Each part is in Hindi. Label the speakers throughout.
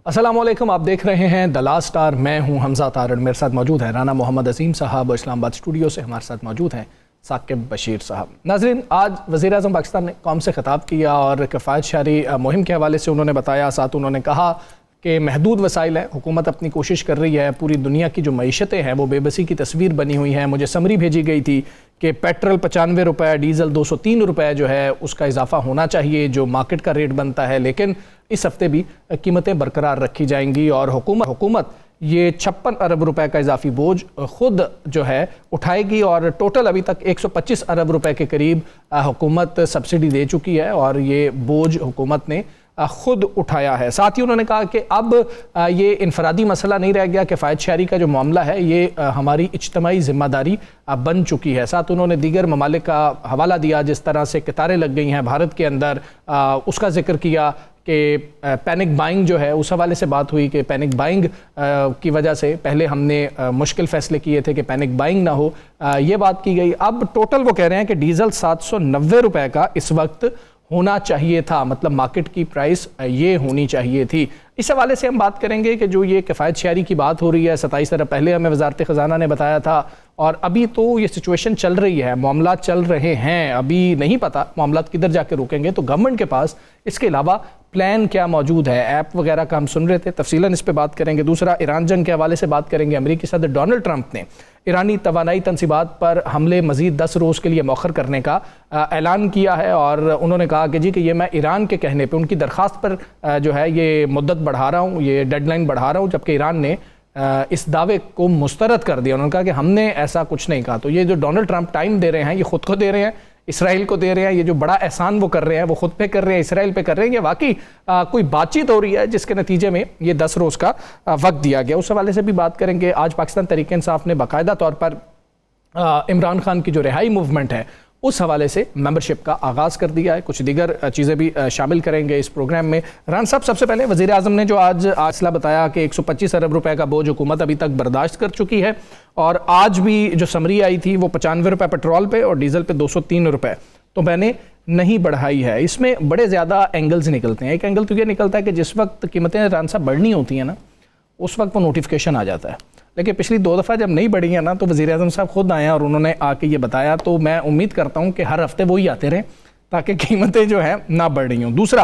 Speaker 1: अस्सलाम वालेकुम, आप देख रहे हैं द लास्ट स्टार। मैं हूं हमजा तारड़, मेरे साथ मौजूद है राना मोहम्मद अजीम साहब, इस्लामाबाद स्टूडियो से हमारे साथ मौजूद हैं साकिब बशीर साहब। नाज़रीन, आज वज़ीर आज़म पाकिस्तान ने कौम से ख़िताब किया और किफ़ायत शहरी मुहिम के हवाले से उन्होंने बताया। साथ उन्होंने कहा कि महदूद वसाइल है, हुकूमत अपनी कोशिश कर रही है, पूरी दुनिया की जो मईशतें हैं वो बेबसी की तस्वीर बनी हुई है। मुझे समरी भेजी गई थी कि पेट्रोल 95 रुपये, डीज़ल 203 रुपये जो है उसका इजाफा होना चाहिए जो मार्केट का रेट बनता है, लेकिन इस हफ्ते भी कीमतें बरकरार रखी जाएंगी और हुकूमत ये 56 अरब रुपए का इजाफी बोझ खुद जो है उठाएगी और टोटल अभी तक 125 अरब रुपए के करीब हुकूमत सब्सिडी दे चुकी है और ये बोझ हुकूमत ने खुद उठाया है। साथ ही उन्होंने कहा कि अब ये इनफरादी मसला नहीं रह गया, किफ़ायत शहरी का जो मामला है ये हमारी इज्तिमाई ज़िम्मेदारी बन चुकी है। साथ उन्होंने दीगर ममालिक का हवाला दिया जिस तरह से कतारें लग गई हैं भारत के अंदर, उसका जिक्र किया कि पैनिक बाइंग जो है उस हवाले से बात हुई कि पैनिक बाइंग की वजह से पहले हमने मुश्किल फ़ैसले किए थे कि पैनिक बाइंग ना हो, ये बात की गई। अब टोटल वो कह रहे हैं कि डीज़ल 790 रुपये का इस वक्त होना चाहिए था, मतलब मार्केट की प्राइस ये होनी चाहिए थी। इस हवाले से हम बात करेंगे कि जो ये किफ़ायत शहरी की बात हो रही है, 27 अरब पहले हमें वज़ारत ख़ज़ाना ने बताया था और अभी तो ये सिचुएशन चल रही है, मामला चल रहे हैं, अभी नहीं पता मामला किधर जाके रुकेंगे। तो गवर्नमेंट के पास इसके अलावा प्लान क्या मौजूद है, ऐप वगैरह का हम सुन रहे थे, तफसीलन इस पर बात करेंगे। दूसरा, ईरान जंग के हवाले से बात करेंगे। अमेरिकी सदर डोनाल्ड ट्रंप ने ईरानी तवानाई तनसीबात पर हमले मज़ीद 10 रोज़ के लिए मौखर करने का ऐलान किया है और उन्होंने कहा कि जी कि ये मैं ईरान के कहने पर, उनकी दरख्वास्त पर जो है ये मुद्दत बढ़ा रहा हूँ, ये डेडलाइन बढ़ा रहा हूँ, जबकि ईरान ने इस दावे को मुस्तरद कर दिया। उन्होंने कहा कि हमने ऐसा कुछ नहीं कहा। तो ये जो डोनाल्ड ट्रंप टाइम दे रहे हैं ये ख़ुद को दे रहे हैं, इसराइल को दे रहे हैं, ये जो बड़ा एहसान वो कर रहे हैं वो खुद पे कर रहे हैं, इसराइल पे कर रहे हैं। ये वाकई कोई बातचीत हो रही है जिसके नतीजे में ये 10 रोज़ का वक्त दिया गया, उस हवाले से भी बात करेंगे। आज पाकिस्तान तहरीक इंसाफ ने बाकायदा तौर पर इमरान खान की जो रिहाई मूवमेंट है उस हवाले से मेंबरशिप का आगाज़ कर दिया है। कुछ दीगर चीज़ें भी शामिल करेंगे इस प्रोग्राम में। रान साहब, सबसे पहले वज़ीर आज़म ने जो आज आसला बताया कि 125 अरब रुपए का बोझ हुकूमत अभी तक बर्दाश्त कर चुकी है और आज भी जो समरी आई थी वो 95 रुपये पेट्रोल पे और डीज़ल पे 203 रुपये तो मैंने नहीं बढ़ाई है। इसमें बड़े ज़्यादा एंगल्स निकलते हैं। एक एंगल तो ये निकलता है कि जिस वक्त कीमतें रान साहब बढ़नी होती हैं ना उस वक्त वो नोटिफिकेशन आ जाता है, लेकिन पिछली 2 दफ़ा जब नहीं बढ़ी है ना तो वज़ीर आज़म साहब खुद आए और उन्होंने आके ये बताया। तो मैं उम्मीद करता हूँ कि हर हफ्ते वही आते रहें ताकि कीमतें जो है ना बढ़ रही हों। दूसरा,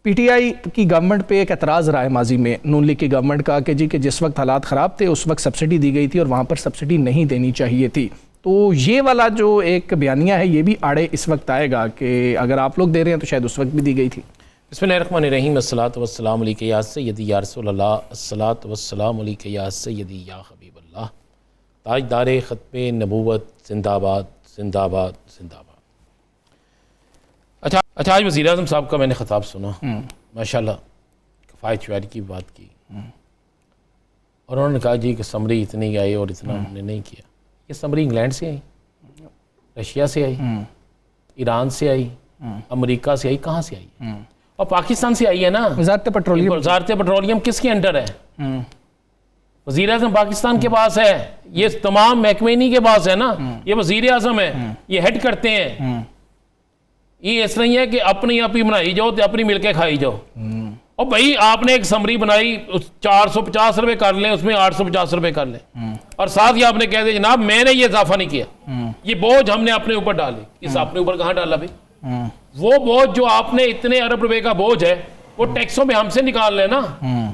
Speaker 1: पीटीआई की गवर्नमेंट पे एक एतराज़ रहा है माजी में नून लीग की गवर्नमेंट का कि जी कि जिस वक्त हालात ख़राब थे उस वक्त सब्सिडी दी गई थी और वहाँ पर सब्सिडी नहीं देनी चाहिए थी। तो ये वाला जो एक बयानिया है ये भी आड़े इस वक्त आएगा कि अगर आप लोग दे रहे हैं तो शायद उस वक्त भी दी गई थी।
Speaker 2: बिस्मिल्लाहिर्रहमानिर्रहीम, अस्सलातु वस्सलामु अलैका या सय्यदी या रसूलल्लाह, अस्सलातु वस्सलामु अलैका या सय्यदी या हबीबल्लाह, ताजदारे ख़त्मे नबूवत जिंदाबाद जिंदाबाद जिंदाबाद। अच्छा, आज वज़ीर आज़म साहब का मैंने ख़िताब सुना, माशाल्लाह किफ़ायत शहरी की बात की और उन्होंने कहा जी कि समरी इतनी आई और इतना हमने नहीं किया। ये समरी इंग्लैंड से आई, रशिया से आई, ईरान से आई, अमेरिका से आई, कहाँ से आई? और पाकिस्तान से आई है ना। वज़ारत पेट्रोलियम किसके अंडर है? वज़ीर आज़म पाकिस्तान के पास है, ये तमाम महकमे इन्हीं के पास है ना। ये वज़ीर आज़म है, ये हेड करते हैं। ये इस नहीं है कि अपनी आप ही बनाई जाओ तो अपनी मिलके खाई जाओ। और भाई आपने एक समरी बनाई 450 रुपये कर लें, उसमें 850 रुपये कर लें और साथ ही आपने कह दिया जनाब मैंने ये इजाफा नहीं किया, ये बोझ हमने अपने ऊपर डाले। इस अपने ऊपर कहाँ डाला भाई? वो बोझ जो आपने इतने अरब रुपए का बोझ है वो टैक्सों में हमसे निकाल लें ना,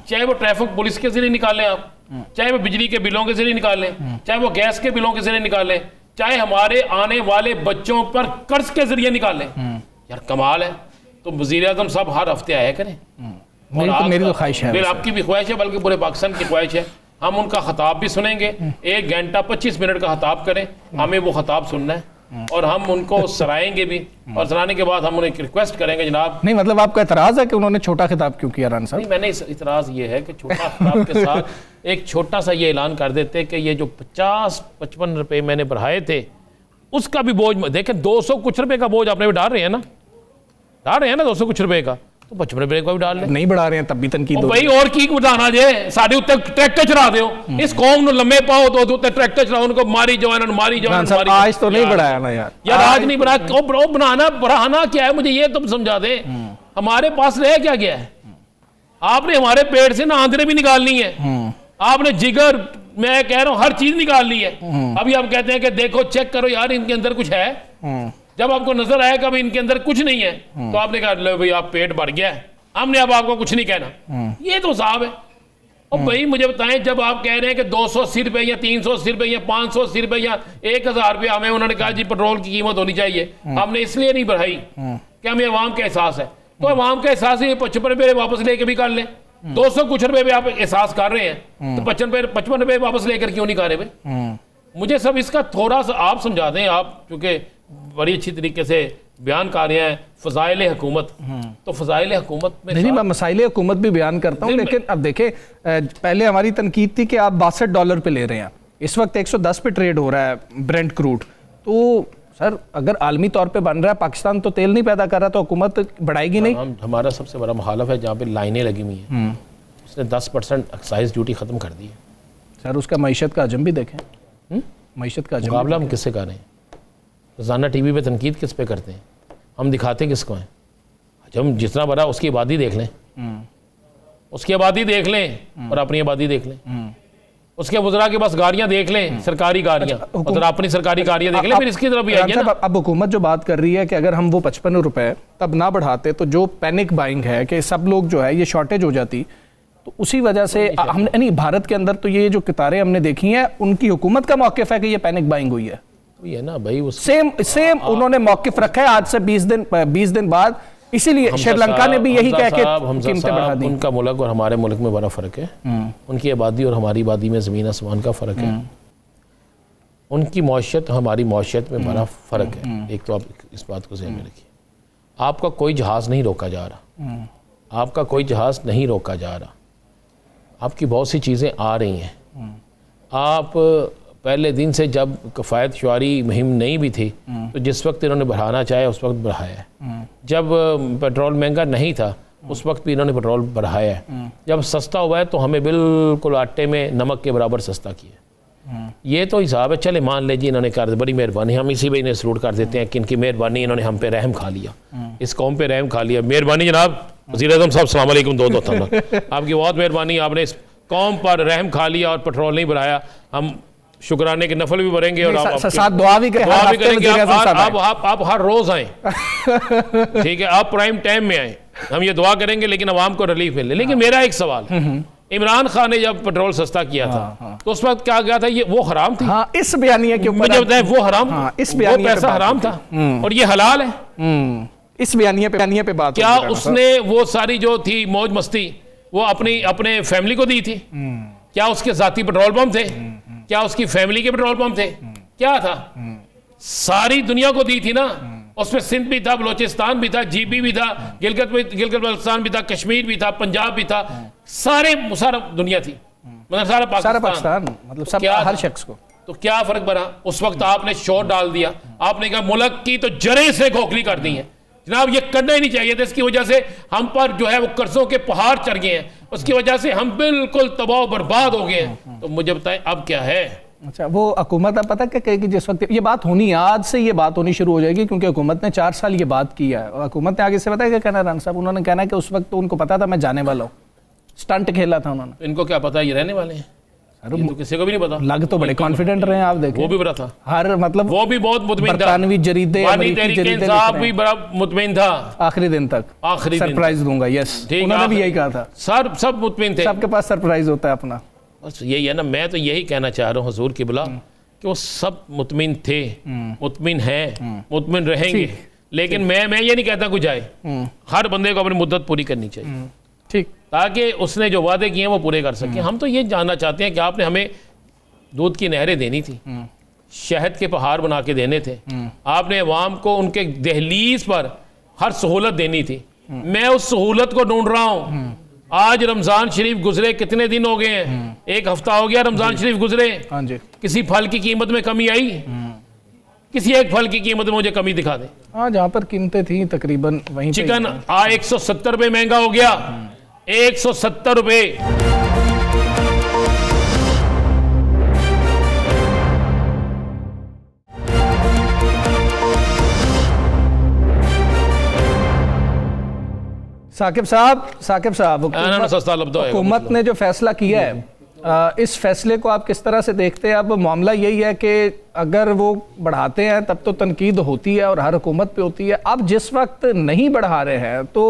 Speaker 2: चाहे वो ट्रैफिक पुलिस के जरिए निकालें आप, चाहे वो बिजली के बिलों के जरिए निकालें, चाहे वो गैस के बिलों के जरिए निकालें, चाहे हमारे आने वाले बच्चों पर कर्ज के जरिए निकालें। यार कमाल है। तो वज़ीर आज़म साहब हर हफ्ते आया करें।
Speaker 1: मेरी तो ख्वाहिश है,
Speaker 2: आपकी भी ख्वाहिश है, बल्कि पूरे पाकिस्तान की ख्वाहिश है। हम उनका खिताब भी सुनेंगे, 1 घंटा 25 मिनट का खिताब करें, हमें वो खिताब सुनना है और हम उनको सराहेंगे भी और सराहने के बाद हम उन्हें रिक्वेस्ट करेंगे जनाब।
Speaker 1: नहीं मतलब आपका एतराज़ है कि उन्होंने छोटा खिताब क्यों किया राना साहब?
Speaker 2: नहीं, मैंने इतराज़ ये है कि छोटा खिताब के साथ एक छोटा सा ये ऐलान कर देते कि ये जो 50-55 रुपये मैंने बढ़ाए थे उसका भी बोझ देखें, 200 कुछ रुपये का बोझ आपने भी डाल रहे हैं ना, 200 कुछ रुपये का, तो 55 रुपये का भी डाल लें।
Speaker 1: नहीं बढ़ा रहे हैं तब भी तनकीद
Speaker 2: भाई और की बढ़ाना जे साढ़े उत्ते ट्रैक्टर चला दो, इस कौम को लम्बे पाओ तो उत्ते ट्रैक्टर चलाओ, उनको मारी जाओ, इन्होंने मारी जाओ।
Speaker 1: आज तो नहीं बढ़ाया ना यार
Speaker 2: आज नहीं बढ़ाया। बनाना बढ़ाना क्या है मुझे ये तुम समझा दे। हमारे पास रह क्या गया है? आपने हमारे पेट से ना आंतरें भी निकालनी है, आपने जिगर, मैं कह रहा हूं हर चीज निकालनी है। अभी आप कहते हैं कि देखो चेक करो यार इनके अंदर कुछ है, जब आपको नजर आया कि इनके अंदर कुछ नहीं है तो आपने कहा लो भाई आप पेट भर गया है, हमने अब आपको कुछ नहीं कहना। ये तो साहब है। और भाई मुझे बताएं, जब आप कह रहे हैं कि 280 रुपए या 380 रुपए या 580 रुपए या 1000 रुपए हमें उन्होंने कहा जी पेट्रोल की कीमत होनी चाहिए, हमने इसलिए नहीं बढ़ाई कि हमें अवाम का एहसास है। तो अवाम का एहसास है, ये 55 रुपए वापस लेके भी कर लें। 200 कुछ रुपए पे आप एहसास कर रहे हैं तो 55 रुपए वापस लेकर क्यों नहीं कर रहे भाई? मुझे सब इसका थोड़ा सा आप समझा दें, आप चूंकि बड़ी अच्छी तरीके से बयान कर रहे हैं फजाइल हुकूमत, तो फजाइल हुकूमत में
Speaker 1: नहीं, मैं मसाइल हुकूमत भी बयान करता हूँ, लेकिन अब देखें पहले हमारी तनकीद थी कि आप $62 पे ले रहे हैं, इस वक्त 110 पे ट्रेड हो रहा है ब्रेंट क्रूड। तो सर अगर आलमी तौर पे बन रहा है, पाकिस्तान तो तेल नहीं पैदा कर रहा, तो हुकूमत बढ़ाएगी नहीं?
Speaker 2: हमारा सबसे बड़ा मुखालफ है जहाँ पे लाइनें लगी हुई हैं, उसने 10% एक्साइज ड्यूटी खत्म कर दी है। सर
Speaker 1: उसका मईशत का अजम भी देखें, मईशत का
Speaker 2: मुकाबला हम किससे कर रहे हैं? रोजाना टीवी पे तनकीद किस पे करते हैं, हम दिखाते किसको हैं? हम जितना बड़ा उसकी आबादी देख लें, उसकी आबादी देख लें और अपनी आबादी देख लें, उसके वज़रा के पास गाड़ियां देख लें, सरकारी गाड़ियां, और अपनी सरकारी गाड़ियां देख लें, फिर इसकी तरफ भी आएंगे ना।
Speaker 1: अब हुकूमत जो बात कर रही है कि अगर हम वो 55 रुपए तब ना बढ़ाते तो जो पैनिक बाइंग है कि सब लोग जो है ये शॉर्टेज हो जाती, तो उसी वजह से हमने नहीं, भारत के अंदर तो ये जो कितारें हमने देखी हैं उनकी हुकूमत का मौक़िफ़ है कि ये पैनिक बाइंग हुई है।
Speaker 2: ये ना भाई
Speaker 1: सेम उन्होंने मौक़िफ़ रखा है आज से 20 दिन बाद, इसीलिए श्रीलंका ने भी यही कह के कीमतें बढ़ा दी।
Speaker 2: उनका मुल्क और हमारे मुल्क में बड़ा फ़र्क है, उनकी आबादी और हमारी आबादी में ज़मीन आसमान का फ़र्क है, उनकी मौशियत हमारी मौशियत में बड़ा फ़र्क है। एक तो आप इस बात को ज़हन में रखिए, आपका कोई जहाज़ नहीं रोका जा रहा, आपका कोई जहाज़ नहीं रोका जा रहा, आपकी बहुत सी चीज़ें आ रही हैं। आप पहले दिन से जब कफ़ायत शुआरी मुहिम नहीं भी थी तो जिस वक्त इन्होंने बढ़ाना चाहे उस वक्त बढ़ाया है। जब पेट्रोल महंगा नहीं था उस वक्त भी इन्होंने पेट्रोल बढ़ाया है। जब सस्ता हुआ है तो हमें बिल्कुल आटे में नमक के बराबर सस्ता किया। ये तो हिसाब है। चले मान लीजिए इन्होंने कर दी, बड़ी मेहरबानी, हम इसी वजह सलूट कर देते हैं कि इनकी मेहरबानी, इन्होंने हम पे रहम खा लिया, इस कौम पे रहम खा लिया। मेहरबानी जनाब वज़ीर आज़म साहब, अस्सलाम वालेकुम। दो आपकी बहुत मेहरबानी, आपने इस कौम पर रहम खा लिया और पेट्रोल नहीं बढ़ाया। हम शुक्राने के नफल भी भरेंगे और
Speaker 1: साथ दुआ भी करेंगे।
Speaker 2: आप हर रोज आए, ठीक है, आप प्राइम टाइम में आए, हम ये दुआ करेंगे, लेकिन अवाम को रिलीफ मिले। लेकिन मेरा एक सवाल, इमरान खान ने जब पेट्रोल सस्ता किया था तो उस वक्त क्या गया था? ये वो हराम थी।
Speaker 1: इस बयानिया के ऊपर
Speaker 2: मुझे बताएं, वो हराम, इस वो पैसा हराम था और ये हलाल है।
Speaker 1: इस बयानिया पे बात,
Speaker 2: क्या उसने वो सारी जो थी मौज मस्ती वो अपने फैमिली को दी थी? क्या उसके जाती पेट्रोल पंप थे? क्या उसकी फैमिली के पेट्रोल पंप थे? क्या था? सारी दुनिया को दी थी ना। उसमें सिंध भी था, बलोचिस्तान भी था, जीबी भी था, गिलगित बल्तिस्तान भी था, कश्मीर भी था, पंजाब भी था, सारा दुनिया थी, मतलब सारा पाकिस्तान,
Speaker 1: मतलब सब, हर शख्स को।
Speaker 2: तो क्या फर्क पड़ा? उस वक्त आपने शोर डाल दिया, आपने कहा मुल्क की तो जड़ें से खोखली कर दी है। जनाब ये करना ही नहीं चाहिए था। इसकी वजह से हम पर जो है वो कर्जों के पहाड़ चढ़ गए हैं, उसकी वजह से हम बिल्कुल तबाह बर्बाद हो गए हैं। तो मुझे बताएं अब क्या है?
Speaker 1: अच्छा, वो हुकूमत अब पता क्या कहेगी? जिस वक्त ये बात होनी है, आज से ये बात होनी शुरू हो जाएगी, क्योंकि हुकूमत ने 4 साल ये बात की है। और हुकूमत ने आगे से पता है क्या कहना है? राना साहब उन्होंने कहना है कि उस वक्त तो उनको पता था मैं जाने वाला हूँ, स्टंट खेला था उन्होंने।
Speaker 2: इनको क्या पता ये रहने वाले हैं? तो किसी को भी नहीं पता।
Speaker 1: लग तो बड़े कॉन्फिडेंट रहे हैं आप, देखें।
Speaker 2: वो भी बड़ा था,
Speaker 1: हर मतलब
Speaker 2: वो भी बहुत मुतमिन था।
Speaker 1: बरतानवी जरीदे, अमेरिकी जरीदे
Speaker 2: साहब भी बड़ा मुतमिन था
Speaker 1: आखिरी दिन तक।
Speaker 2: आखिरी
Speaker 1: सरप्राइज दूंगा, यस, उन्होंने भी यही कहा था।
Speaker 2: सब मुतमिन थे,
Speaker 1: सबके पास सरप्राइज होता है अपना।
Speaker 2: बस यही है ना। मैं तो यही कहना चाह रहा हूँ हुजूर की बुला कि वो सब मुतमिन थे, मुतमिन हैं, मुतमिन रहेंगे। लेकिन मैं ये नहीं कहता कुछ आए, हर बंदे को अपनी मुद्दत पूरी करनी चाहिए,
Speaker 1: ठीक,
Speaker 2: ताकि उसने जो वादे किए हैं वो पूरे कर सके। हम तो ये जानना चाहते हैं कि आपने हमें दूध की नहरें देनी थी, शहद के पहाड़ बना के देने थे, आपने अवाम को उनके दहलीज पर हर सहूलत देनी थी। मैं उस सहूलत को ढूंढ रहा हूँ। आज रमजान शरीफ गुजरे कितने दिन हो गए हैं? 1 हफ्ता हो गया रमजान शरीफ गुजरे।
Speaker 1: हाँ जी।
Speaker 2: किसी फल की कीमत में कमी आई? किसी एक फल की कीमत में मुझे कमी दिखा दे।
Speaker 1: हाँ, जहाँ पर कीमतें थी तकरीबन वहीं।
Speaker 2: चिकन 170 रुपए महंगा हो गया, 170 रुपए।
Speaker 1: साकिब साहब
Speaker 2: सस्ता लब्ध होएगा
Speaker 1: हुकूमत ने जो फैसला किया है, इस फैसले को आप किस तरह से देखते हैं? अब मामला यही है कि अगर वो बढ़ाते हैं तब तो तनकीद होती है और हर हुकूमत पे होती है। अब जिस वक्त नहीं बढ़ा रहे हैं तो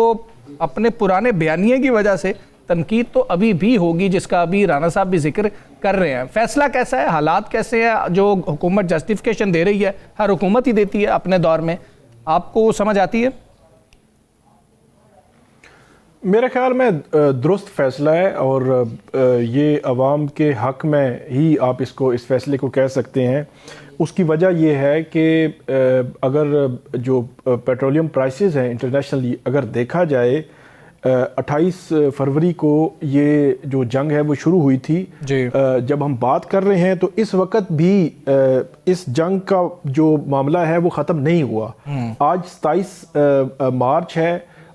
Speaker 1: अपने पुराने बयानिए की वजह से तनकीद तो अभी भी होगी, जिसका अभी राना साहब भी जिक्र कर रहे हैं। फैसला कैसा है, हालात कैसे हैं? जो हुकूमत जस्टिफिकेशन दे रही है, हर हुकूमत ही देती है अपने दौर में, आपको समझ आती है?
Speaker 3: मेरे ख्याल में दुरुस्त फ़ैसला है और ये अवाम के हक़ में ही आप इस फ़ैसले को कह सकते हैं। उसकी वजह ये है कि अगर जो पेट्रोलियम प्राइसेस हैं इंटरनेशनली, अगर देखा जाए 28 फरवरी को ये जो जंग है वो शुरू हुई थी। जब हम बात कर रहे हैं तो इस वक्त भी इस जंग का जो मामला है वो ख़त्म नहीं हुआ। आज 27 मार्च है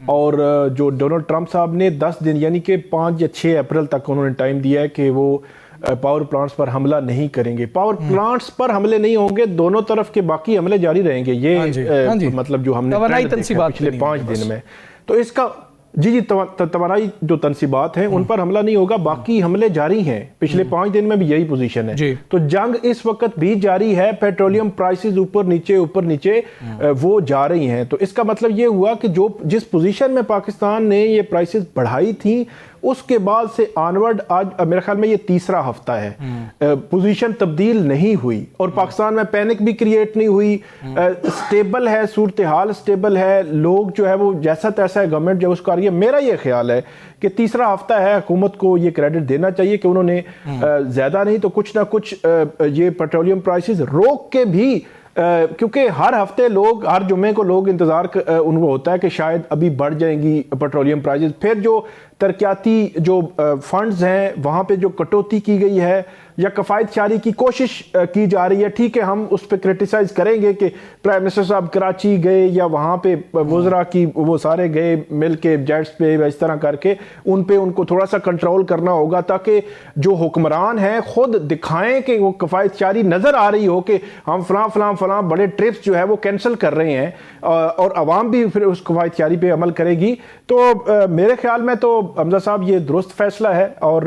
Speaker 3: और जो डोनाल्ड ट्रंप साहब ने 10 दिन यानी कि 5 या 6 अप्रैल तक उन्होंने टाइम दिया है कि वो पावर प्लांट्स पर हमला नहीं करेंगे। पावर प्लांट्स पर हमले नहीं होंगे, दोनों तरफ के बाकी हमले जारी रहेंगे। ये मतलब जो हमने पिछले 5 दिन में, तो इसका जी तवानाई जो तनसीबात हैं उन पर हमला नहीं होगा, बाकी हमले जारी हैं। पिछले 5 दिन में भी यही पोजीशन है। तो जंग इस वक्त भी जारी है, पेट्रोलियम प्राइसेस ऊपर नीचे वो जा रही हैं। तो इसका मतलब ये हुआ कि जिस पोजीशन में पाकिस्तान ने ये प्राइसेस बढ़ाई थी, उसके बाद से ऑनवर्ड आज मेरे ख्याल में ये तीसरा हफ्ता है, पोजीशन तब्दील नहीं हुई और पाकिस्तान में पैनिक भी क्रिएट नहीं हुई। स्टेबल है, सूरत हाल स्टेबल है, लोग जो है वो जैसा तैसा है, गवर्नमेंट जो उसको आ रही है। मेरा ये ख्याल है कि तीसरा हफ्ता है, हुकूमत को ये क्रेडिट देना चाहिए कि उन्होंने ज्यादा नहीं तो कुछ ना कुछ ये पेट्रोलियम प्राइसेस रोक के भी, क्योंकि हर हफ्ते लोग, हर जुमे को लोग इंतजार उनको होता है कि शायद अभी बढ़ जाएंगी पेट्रोलियम प्राइसेस। फिर जो तरक्याती जो फंड्स हैं वहाँ पे जो कटौती की गई है या कफ़ायत शारी की कोशिश की जा रही है, ठीक है, हम उस पर क्रिटिसाइज करेंगे कि प्राइम मिनिस्टर साहब कराची गए या वहाँ पे वज़रा की वो सारे गए मिल के जेट्स पे, इस तरह करके उन पे उनको थोड़ा सा कंट्रोल करना होगा ताकि जो हुक्मरान हैं खुद दिखाएं कि वो कफ़ायत शारी नज़र आ रही हो कि हम फलां बड़े ट्रिप्स जो है वो कैंसिल कर रहे हैं और आवाम भी फिर उस कफ़ायत शारी पे अमल करेगी। तो मेरे ख्याल में तो हमजा साहब ये दुरुस्त फैसला है और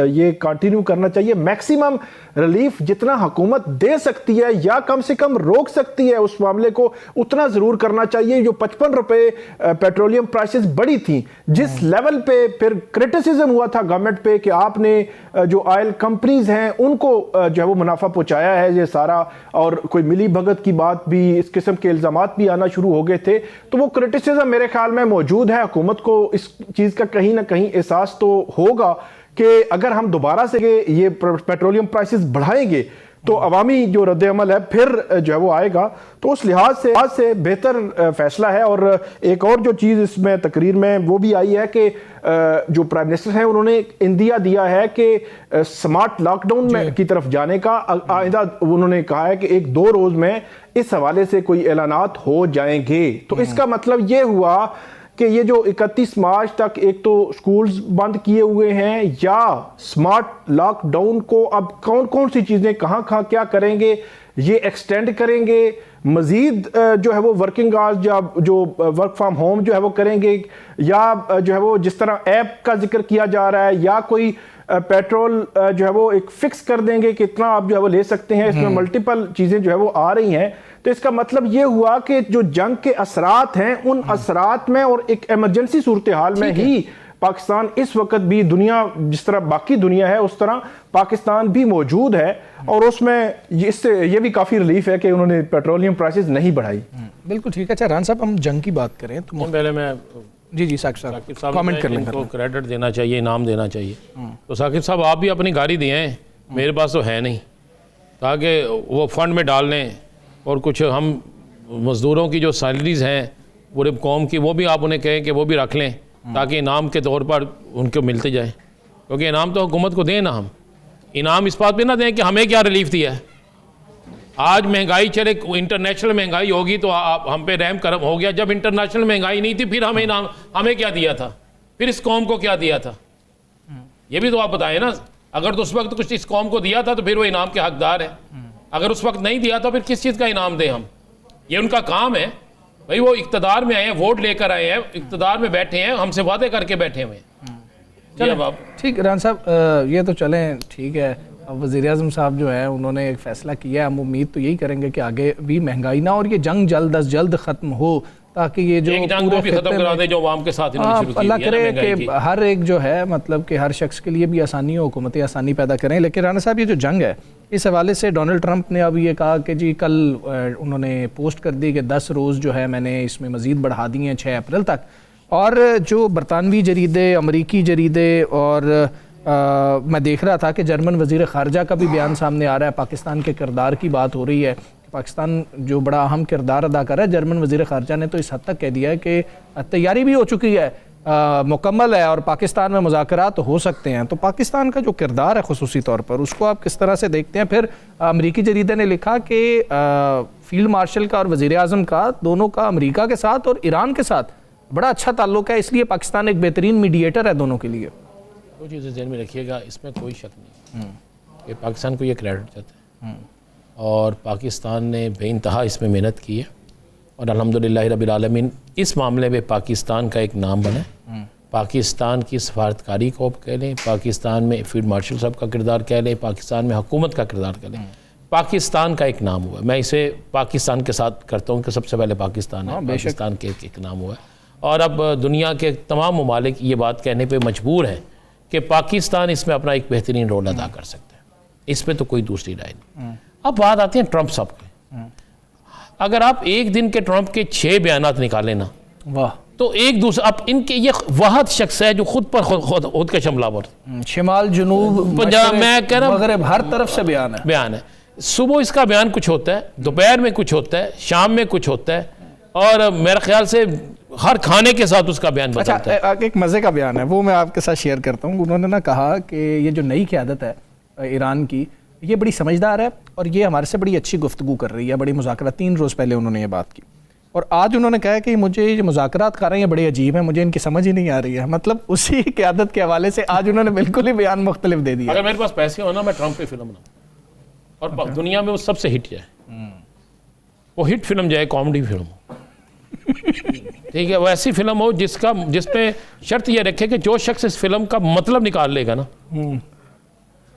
Speaker 3: ये कंटिन्यू करना चाहिए। मैक्सिमम रिलीफ जितना हुकूमत दे सकती है या कम से कम रोक सकती है उस मामले को, उतना जरूर करना चाहिए। जो 55 रुपए पेट्रोलियम प्राइसेस बढ़ी थी, जिस लेवल पे फिर क्रिटिसिज्म हुआ था गवर्नमेंट पे कि आपने जो ऑयल कंपनीज हैं उनको जो है वो मुनाफा पहुंचाया है ये सारा, और कोई मिली भगत की बात भी, इस किस्म के इल्जामात भी आना शुरू हो गए थे। तो वो क्रिटिसिज्म मेरे ख्याल में मौजूद है। हुकूमत को इस चीज का कहीं ना कहीं एहसास तो होगा कि अगर हम दोबारा से ये पेट्रोलियम प्राइसेस बढ़ाएंगे तो अवामी जो रद्द-ए-अमल है फिर जो है वो आएगा। तो उस लिहाज से बेहतर फैसला है। और एक और जो चीज़ इसमें तकरीर में वो भी आई है कि जो प्राइम मिनिस्टर हैं उन्होंने इंदिया दिया है कि स्मार्ट लॉकडाउन में की तरफ जाने का आइंदा उन्होंने कहा है कि 1-2 रोज में इस हवाले से कोई ऐलानात हो जाएंगे। तो इसका मतलब ये हुआ कि ये जो 31 मार्च तक एक तो स्कूल्स बंद किए हुए हैं या स्मार्ट लॉकडाउन को अब कौन कौन सी चीज़ें कहाँ क्या करेंगे ये एक्सटेंड करेंगे, मजीद जो है वो वर्किंग आवर्स या जो वर्क फ्रॉम होम जो है वो करेंगे, या जो है वो जिस तरह ऐप का जिक्र किया जा रहा है, या कोई पेट्रोल जो है वो एक फिक्स कर देंगे कि इतना आप जो है वो ले सकते हैं। इसमें मल्टीपल चीज़ें जो है वो आ रही हैं। तो इसका मतलब ये हुआ कि जो जंग के असरात हैं उन असरात में और एक इमरजेंसी सूरत हाल में ही पाकिस्तान इस वक्त भी, दुनिया जिस तरह बाकी दुनिया है उस तरह पाकिस्तान भी मौजूद है। और उसमें इससे ये भी काफ़ी रिलीफ है कि उन्होंने पेट्रोलियम प्राइसेस नहीं बढ़ाई।
Speaker 1: बिल्कुल ठीक है। अच्छा रान साहब, हम जंग की बात करें तो
Speaker 2: पहले मैं
Speaker 1: जी साकिब साहब कमेंट कर लें,
Speaker 2: इनको क्रेडिट देना चाहिए, इनाम देना चाहिए। तो साकिब साहब आप भी अपनी गाड़ी दिए हैं, मेरे पास तो है नहीं, ताकि वो फंड में डाल लें और कुछ हम मज़दूरों की जो सैलरीज़ हैं पूरे कौम की वो भी आप उन्हें कहें कि वो भी रख लें ताकि इनाम के तौर पर उनको मिलते जाए। क्योंकि इनाम तो हुकूमत को दें ना, हम इनाम इस बात पे ना दें कि हमें क्या रिलीफ दिया है। आज महंगाई चले, इंटरनेशनल महंगाई होगी तो आप हम पे रहम करम हो गया। जब इंटरनेशनल महंगाई नहीं थी फिर हमें इनाम, हमें क्या दिया था, फिर इस कौम को क्या दिया था, ये भी तो आप बताएं ना। अगर तो उस वक्त कुछ इस कौम को दिया था तो फिर वो इनाम के हकदार है। अगर उस वक्त नहीं दिया तो फिर किस चीज़ का इनाम दें हम, ये उनका काम है। भाई वो इक़्तिदार में आए हैं, वोट लेकर आए हैं, इक़्तिदार में बैठे हैं, हमसे वादे करके बैठे हुए हैं। जी अब आप
Speaker 1: ठीक राना साहब, ये तो चलें ठीक है। अब वज़ीर-ए-आज़म साहब जो है उन्होंने एक फ़ैसला किया है, हम उम्मीद तो यही करेंगे कि आगे भी महंगाई ना और ये जंग जल्द अज जल्द ख़त्म हो, ताकि ये जो
Speaker 2: एक जंग को भी खत्म करा दे जो आवाम के साथ इन्होंने शुरू की
Speaker 1: अल्लाह
Speaker 2: है ना
Speaker 1: करे
Speaker 2: महंगाई की।
Speaker 1: कि हर एक जो है मतलब कि हर शख्स के लिए भी आसानी हो, हुकूमतें आसानी पैदा करें। लेकिन राना साहब ये जो जंग है इस हवाले से डोनाल्ड ट्रंप ने अब ये कहा कि जी कल उन्होंने पोस्ट कर दी कि 10 रोज़ जो है मैंने इसमें मज़ीद बढ़ा दिए हैं 6 अप्रैल तक। और जो बरतानवी जरीदे, अमरीकी जरीदे और मैं देख रहा था कि जर्मन वज़ीर ख़ारजा का भी बयान सामने आ रहा है, पाकिस्तान के किरदार की बात हो रही है, पाकिस्तान जो बड़ा अहम किरदार अदा कर रहा है। जर्मन वज़ीर ख़ारजा ने तो इस हद तक कह दिया है कि तैयारी भी हो चुकी है, मुकम्मल है और पाकिस्तान में मुज़ाकरात हो सकते हैं। तो पाकिस्तान का जो किरदार है ख़ुसूसी तौर पर उसको आप किस तरह से देखते हैं? फिर अमरीकी जरीदे ने लिखा कि फ़ील्ड मार्शल का और वज़ीर-ए-आज़म का दोनों का अमरीका के साथ और ईरान के साथ बड़ा अच्छा ताल्लुक़ है, इसलिए पाकिस्तान एक बेहतरीन मीडिएटर है दोनों के लिए।
Speaker 2: वो चीज़ें ज़हन में रखिएगा, इसमें कोई शक नहीं कि पाकिस्तान को ये क्रेडिट जाता है और पाकिस्तान ने बेइंतहा इसमें मेहनत की है और अल्हम्दुलिल्लाह रब्बिल आलमीन इस मामले में पाकिस्तान का एक नाम बना है। पाकिस्तान की सफारतकारी को कह लें, पाकिस्तान में फील्ड मार्शल साहब का किरदार कह लें, पाकिस्तान में हुकूमत का किरदार कह लें, पाकिस्तान का एक नाम हुआ है। मैं इसे पाकिस्तान के साथ करता हूँ कि सबसे पहले पाकिस्तान है, पाकिस्तान के एक नाम हुआ है। और अब दुनिया के तमाम ममालिक ये बात कहने पर मजबूर हैं कि पाकिस्तान इसमें अपना एक बेहतरीन रोल अदा कर सकता है, इस पर तो कोई दूसरी राय नहीं। अब बात आती है ट्रंप साहब की। अगर आप एक दिन के ट्रंप के 6 बयानात निकालें ना,
Speaker 1: वाह,
Speaker 2: तो एक दूसरे अब इनके ये वाहद शख्स है जो खुद पर खुद का हमलावर,
Speaker 1: शिमाल जनूब
Speaker 2: पंजाब, मैं कह रहा हूँ
Speaker 1: मगरब हर तरफ से बयान है।
Speaker 2: सुबह इसका बयान कुछ होता है, दोपहर में कुछ होता है, शाम में कुछ होता है और मेरे ख्याल से हर खाने के साथ उसका बयान बदलता है।
Speaker 1: अच्छा, एक मज़े का बयान है वो मैं आपके साथ शेयर करता हूँ। उन्होंने ना कहा कि ये जो नई क़यादत है ईरान की, ये बड़ी समझदार है और ये हमारे से बड़ी अच्छी गुफ्तगू कर रही है, बड़ी मुज़ाकरा। 3 रोज़ पहले उन्होंने ये बात की और आज उन्होंने कहा कि मुझे ये मुज़ाकरात कर रहे हैं बड़े अजीब हैं, मुझे इनकी समझ ही नहीं आ रही है। मतलब उसी क़यादत के हवाले से आज उन्होंने बिल्कुल ही बयान मुख्तलिफ दे दिया।
Speaker 2: अगर मेरे पास पैसे हो ना, मैं ट्रंप पे फिल्म बनाऊँ और दुनिया में वो सबसे हिट जाए, वो हिट फिल्म जाए, कॉमेडी फिल्म हो, ठीक है, वो ऐसी फिल्म हो जिसपे शर्त ये रखे कि जो शख्स इस फिल्म का मतलब निकाल लेगा ना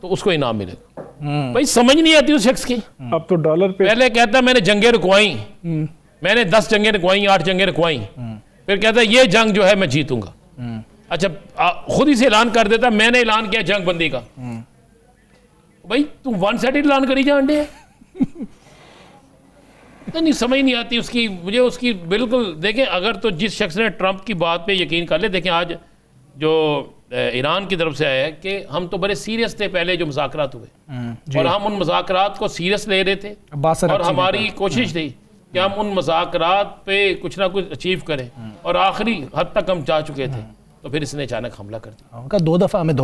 Speaker 2: तो उसको इनाम मिलेगा। भाई समझ नहीं आती उस शख्स की।
Speaker 3: अब तो डॉलर पे
Speaker 2: पहले कहता मैंने जंगें रुकवाई, मैंने 10 जंगें रुकवाई, 8 जंगें रुकवाई, फिर कहता ये जंग जो है मैं जीतूंगा। अच्छा, खुद ही से ऐलान कर देता मैंने ऐलान किया जंग बंदी का। भाई तू वन साइडेड ऐलान करी जा अंडे नहीं, समझ नहीं आती उसकी, मुझे उसकी बिल्कुल। देखें, अगर तो जिस शख्स ने ट्रंप की बात पे यकीन कर ले, देखें आज जो ईरान की तरफ से आया है कि हम तो बड़े सीरियस थे पहले जो मुज़ाकरात हुए और हम उन मुज़ाकरात को सीरियस ले रहे थे और हमारी कोशिश थी कि हम उन मुज़ाकरात पे कुछ ना कुछ अचीव करें और आखिरी हद तक हम जा चुके थे। तो फिर इसने अचानक हमला कर दिया,
Speaker 1: उनका 2 दफ़ा हमें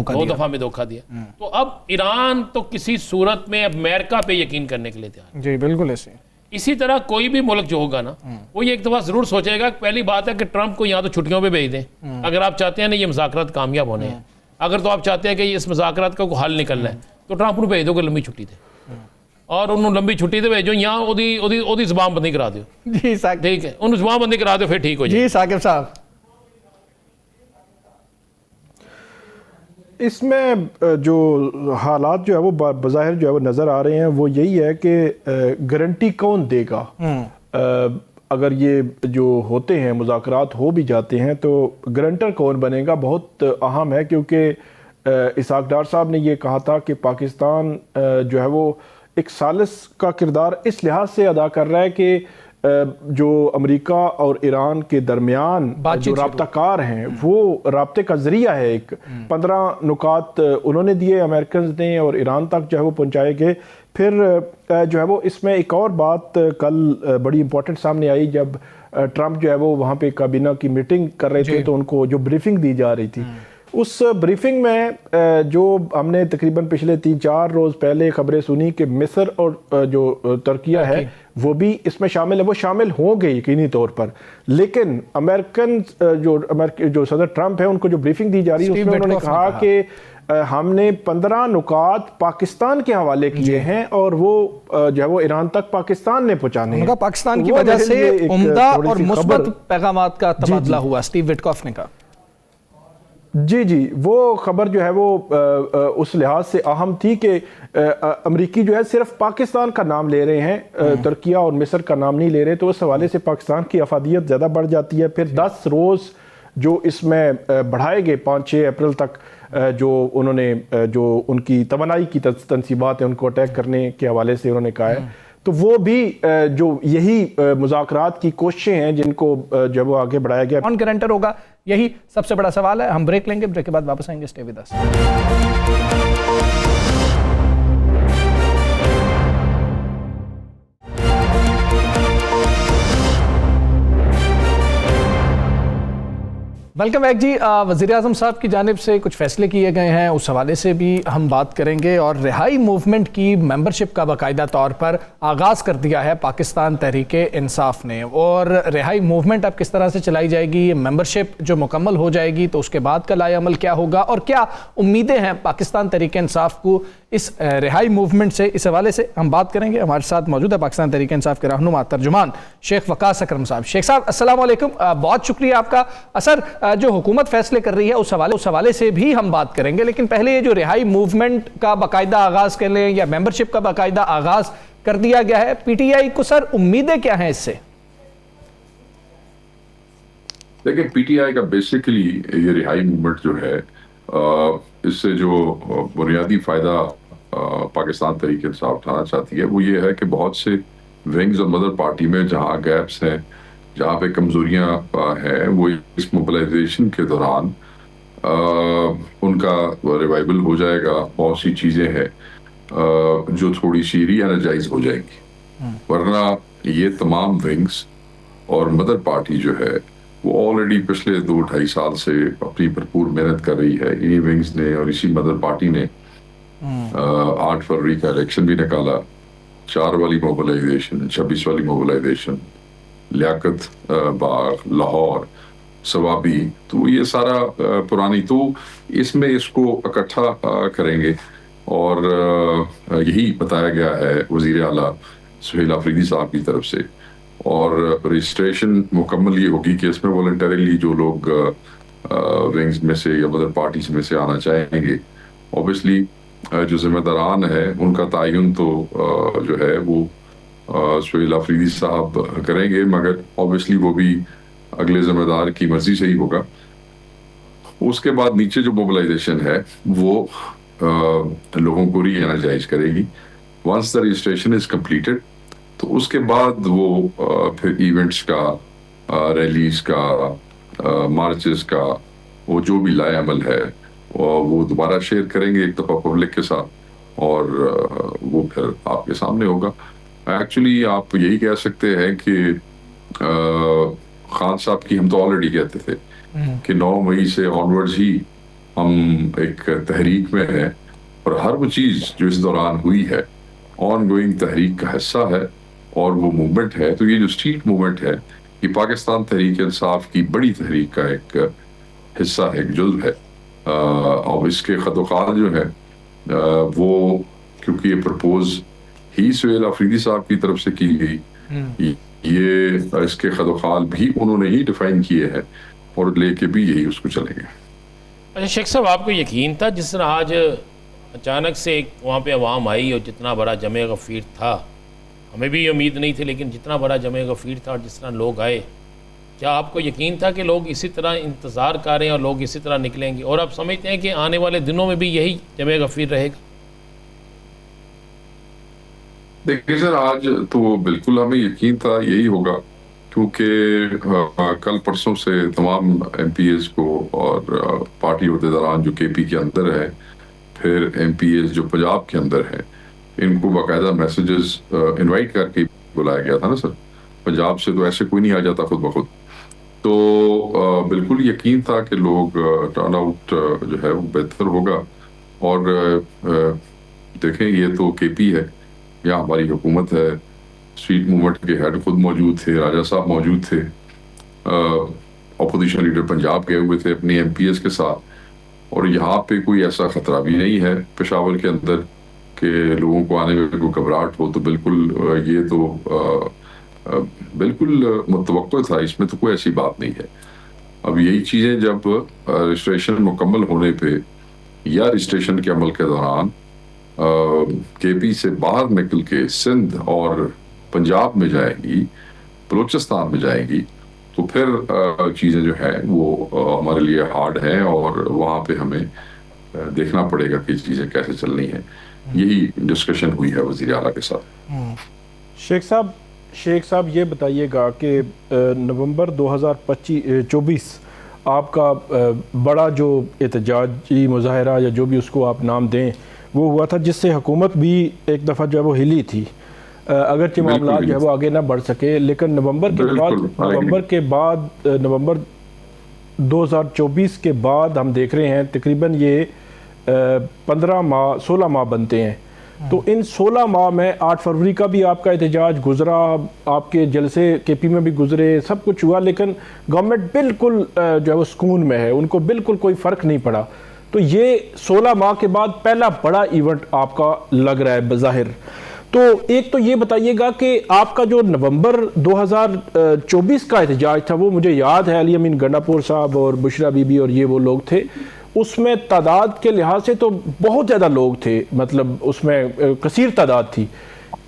Speaker 1: धोखा
Speaker 2: दिया। तो अब ईरान तो किसी सूरत में अमेरिका पे यकीन करने के लिए तैयार।
Speaker 1: जी बिल्कुल ऐसे।
Speaker 2: इसी तरह कोई भी मुल्क जो होगा ना, वो ये एक दफ़ा ज़रूर सोचेगा। पहली बात है कि ट्रंप को यहाँ तो छुट्टियों पे भेज दें अगर आप चाहते हैं ना ये मुज़ाकरात कामयाब होने हैं। अगर तो आप चाहते हैं कि इस मुज़ाकरात का कोई हल निकलना है तो ट्रंप ਨੂੰ भेज दो लंबी छुट्टी दे और उन्होंने लंबी छुट्टी दे भेजो, यहाँ ओदी ज़बानबंदी करा दो।
Speaker 1: जी साकिब,
Speaker 2: ठीक है, उन्होंने ज़बानबंदी करा दो, फिर ठीक हो जाए।
Speaker 1: जी साकिब साहब,
Speaker 3: इसमें जो हालात जो है वो बज़ाहिर जो है वो नज़र आ रहे हैं, वो यही है कि गारंटी कौन देगा। अगर ये जो होते हैं मुज़ाकरात हो भी जाते हैं तो गारंटर कौन बनेगा बहुत अहम है, क्योंकि इसाक डार साहब ने ये कहा था कि पाकिस्तान जो है वो एक सालिस का किरदार इस लिहाज से अदा कर रहा है कि जो अमेरिका और ईरान के दरमियान जो राब्ताकार हैं वो राब्ते का जरिया है। एक 15 नुकात उन्होंने दिए अमेरिकन ने और ईरान तक जो है वो पहुंचाए गए। फिर जो है वो इसमें एक और बात कल बड़ी इंपॉर्टेंट सामने आई जब ट्रंप जो है वो वहाँ पे काबीना की मीटिंग कर रहे थे तो उनको जो ब्रीफिंग दी जा रही थी उस ब्रीफिंग में जो हमने तकरीबन पिछले 3-4 रोज़ पहले खबरें सुनी कि मिस्र और जो तुर्किया है वो भी इसमें शामिल है, वो शामिल होंगे यकीनी तौर पर। लेकिन जो सदर ट्रंप है उनको जो ब्रीफिंग दी जा रही है उसमें उन्होंने कहा कि हमने 15 नुकात पाकिस्तान के हवाले किए हैं और वो जो है वो ईरान तक पाकिस्तान ने पहुंचाने हैं।
Speaker 1: पाकिस्तान की वजह से उम्दा और मुस्बत पैगामात का तबादला हुआ, स्टीव विटकॉफ ने कहा।
Speaker 3: जी, वो खबर जो है वो उस लिहाज से अहम थी कि अमरीकी जो है सिर्फ पाकिस्तान का नाम ले रहे हैं, तुर्किया और मिस्र का नाम नहीं ले रहे, तो उस हवाले से पाकिस्तान की अफादियत ज़्यादा बढ़ जाती है। फिर 10 रोज़ जो इसमें बढ़ाए गए 5-6 अप्रैल तक, जो उन्होंने जो उनकी तवानाई की तनसीबात है उनको अटैक करने के हवाले से उन्होंने कहा है, तो वो भी जो यही मुज़ाकरात की कोशिशें हैं जिनको जब वो आगे बढ़ाया गया।
Speaker 1: कौन गारंटर होगा, यही सबसे बड़ा सवाल है। हम ब्रेक लेंगे, ब्रेक के बाद वापस आएंगे। Stay with us. Welcome back जी। वज़ीर आज़म साहब की जानिब से कुछ फ़ैसले किए गए हैं, उस हवाले से भी हम बात करेंगे। और रिहाई मूवमेंट की मेंबरशिप का बाकायदा तौर पर आगाज़ कर दिया है पाकिस्तान तहरीक इंसाफ ने। और रिहाई मूवमेंट अब किस तरह से चलाई जाएगी, ये मेंबरशिप जो मुकम्मल हो जाएगी तो उसके बाद का लाएअमल क्या होगा, और क्या उम्मीदें हैं पाकिस्तान तहरीक इंसाफ को इस रिहाई मूवमेंट से, इस हवाले से हम बात करेंगे। हमारे साथ मौजूद है पाकिस्तान तहरीक इंसाफ के रहनुमा तर्जुमान शेख वकास अकरम साहब। शेख साहब अस्सलाम वालेकुम, बहुत शुक्रिया आपका। असर जो हुकूमत फैसले कर रही है उस हवाले से भी हम बात करेंगे, लेकिन पहले ये जो रिहाई मूवमेंट का बाकायदा आगाज़ कर लें या मेंबरशिप का बाकायदा आगाज़ कर दिया गया है, पीटीआई को सर उम्मीदें क्या हैं इससे?
Speaker 4: देखिए, पीटीआई का बेसिकली ये रिहाई मूवमेंट जो है, इससे जो बुनियादी फ़ायदा पाकिस्तान तहरीक इंसाफ उठाना चाहती है वो ये है कि बहुत से विंग्स और मदर पार्टी में जहाँ गैप्स हैं, जहाँ पे कमज़ोरियाँ हैं, वो इस मोबिलाइजेशन के दौरान उनका रिवाइवल हो जाएगा। बहुत सी चीज़ें हैं जो थोड़ी सी री एनर्जाइज हो जाएंगी, वरना ये तमाम विंग्स और मदर पार्टी जो है वो ऑलरेडी पिछले 2-2.5 साल से अपनी भरपूर मेहनत कर रही है। इन्हीं विंग्स ने और इसी मदर पार्टी ने 8 फरवरी का इलेक्शन भी निकाला, 4 वाली मोबिलाइजेशन, 26 वाली मोबिलाइजेशन, लियाकत बाग, लाहौर, सवाबी, तो ये सारा पुरानी, तो इसमें इसको इकट्ठा करेंगे। और यही बताया गया है वज़ीर आला सुहेल आफरीदी साहब की तरफ से। और रजिस्ट्रेशन मुकम्मल ये होगी कि इसमें वॉलंटरीली जो लोग विंग्स में से या मदर पार्टीज में से आना चाहेंगे, ऑब्वियसली जो जिम्मेदारान है उनका तयन तो जो है वो सुहेल आफरीदी साहब करेंगे, मगर ऑब्वियसली वो भी अगले जिम्मेदार की मर्जी से ही होगा। उसके बाद नीचे जो मोबिलाइजेशन है वो लोगों को री एनर्जाइज करेगी। Once the registration is completed, तो उसके बाद वो फिर इवेंट्स का, रैलीज का, मार्चेस का, वो जो भी लाएअमल है वो दोबारा शेयर करेंगे एक दफ़ा पब्लिक के साथ, और वो फिर आपके सामने होगा। एक्चुअली आप यही कह सकते हैं कि खान साहब की हम तो ऑलरेडी कहते थे कि 9 मई से ऑनवर्ड्स ही हम एक तहरीक में हैं, और हर वो चीज़ जो इस दौरान हुई है ऑन गोइंग तहरीक का हिस्सा है और वो मूवमेंट है। तो ये जो स्ट्रीट मूवमेंट है ये पाकिस्तान तहरीक इंसाफ की बड़ी तहरीक का एक हिस्सा है, एक जुज़्व है। और इसके खतोखाल जो है वो, क्योंकि ये प्रपोज ही सुहेल आफरीदी साहब की तरफ से की गई, ये इसके खतोखाल भी उन्होंने ही डिफाइन किए हैं और लेके भी यही उसको चलेंगे।
Speaker 2: अच्छा शेख साहब, आपको यकीन था जिस तरह आज अचानक से एक वहाँ पे अवाम आई और जितना बड़ा जमे गफ़ीर था, हमें भी उम्मीद नहीं थी, लेकिन जितना बड़ा जमे गफ़ीर था और जिस तरह लोग आए, क्या आपको यकीन था कि लोग इसी तरह इंतज़ार कर रहे हैं और लोग इसी तरह निकलेंगे, और आप समझते हैं कि आने वाले दिनों में भी यही जमे गफ़ीर रहेगा?
Speaker 4: देखिए सर, आज तो बिल्कुल हमें यकीन था यही होगा, क्योंकि कल परसों से तमाम MPs को और पार्टी अहदेदारान जो KP के अंदर है, फिर MPs जो पंजाब के अंदर है, इनको बाकायदा मैसेजेस इनवाइट करके बुलाया गया था ना सर। पंजाब से तो ऐसे कोई नहीं आ जाता खुद ब खुद, तो बिल्कुल यकीन था कि लोग टर्न आउट जो है वो बेहतर होगा। और देखें, ये तो केपी है, यहाँ हमारी हुकूमत है, स्ट्रीट मूवमेंट के हेड खुद मौजूद थे, राजा साहब मौजूद थे, अपोजिशन लीडर पंजाब गए हुए थे अपनी एमपीएस के साथ, और यहाँ पे कोई ऐसा खतरा भी नहीं है पेशावर के अंदर कि लोगों को आने में कोई घबराहट हो। तो बिल्कुल ये तो बिल्कुल मुतवक्को था, इसमें तो कोई ऐसी बात नहीं है। अब यही चीज़ें जब रजिस्ट्रेशन मुकम्मल होने पे या रजिस्ट्रेशन के अमल के दौरान केपी से बाहर निकल के सिंध और पंजाब में जाएंगी, बलूचिस्तान में जाएंगी, तो फिर चीज़ें जो है वो हमारे लिए हार्ड हैं, और वहाँ पे हमें देखना पड़ेगा कि चीज़ें कैसे चलनी हैं। यही डिस्कशन हुई है वज़ीर आला के साथ।
Speaker 3: शेख साहब ये बताइएगा कि नवंबर 2024 आपका बड़ा जो एहतजाजी मुजाहरा या जो भी उसको आप नाम दें वो हुआ था, जिससे हुकूमत भी एक दफ़ा जो है वो हिली थी, अगरचे मामला जो है वो आगे ना बढ़ सके। लेकिन नवंबर 2024 के बाद हम देख रहे हैं तकरीबन ये 16 माह बनते हैं। तो इन 16 माह में 8 फरवरी का भी आपका एहतजाज गुजरा, आपके जलसे केपी में भी गुजरे, सब कुछ हुआ, लेकिन गवर्नमेंट बिल्कुल जो है वो सुकून में है, उनको बिल्कुल कोई फ़र्क नहीं पड़ा। तो ये 16 माह के बाद पहला बड़ा इवेंट आपका लग रहा है बज़ाहिर। तो एक तो ये बताइएगा कि आपका जो नवंबर 2024 का एहतजाज था वो मुझे याद है, अली अमीन गंडापुर साहब और बुशरा बीबी और ये वो लोग थे, उसमें तादाद के लिहाज से तो बहुत ज़्यादा लोग थे, मतलब उसमें कसीर तादाद थी।